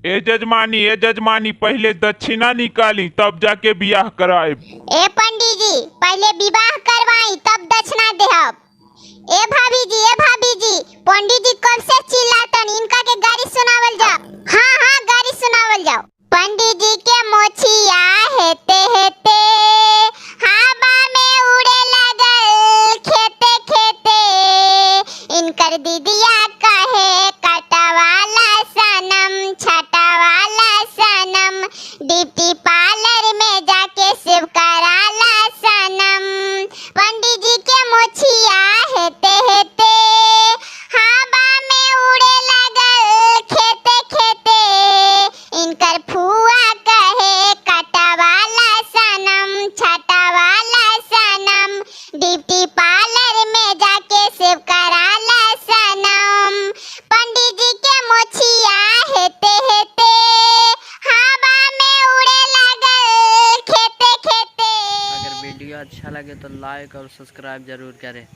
ए जजमानी पहले दक्षिणा निकाली तब जाके बियाह कराए। ए पंडित जी पहले विवाह करवाई तब दक्षिणा देहब। ए भाभी जी पंडित जी कब से चिल्लातन, इनका के गाड़ी सुनावल जाओ। हाँ गाड़ी सुनावल जाओ। पंडित जी के मोछिया हेते हेते हवा में उड़े लगल खेते खेते, इनकर दीदिया कहे कटवाला सनम छटवाला सनम, ब्यूटी पार्लर में जाके शिव कराला सनम। पंडित जी के मोछिया हेते हेते हवा में उड़े लगल खेते खेते, इनकर फुआ कहे कटवाला सनम छटवाला सनम, ब्यूटी पार्लर में जाके शिव कराला सनम। पंडित जी के मोछिया हेते हेते हवा में उड़े लगल खेते खेते। अगर वीडियो अच्छा लगे तो लाइक और सब्सक्राइब जरूर करें।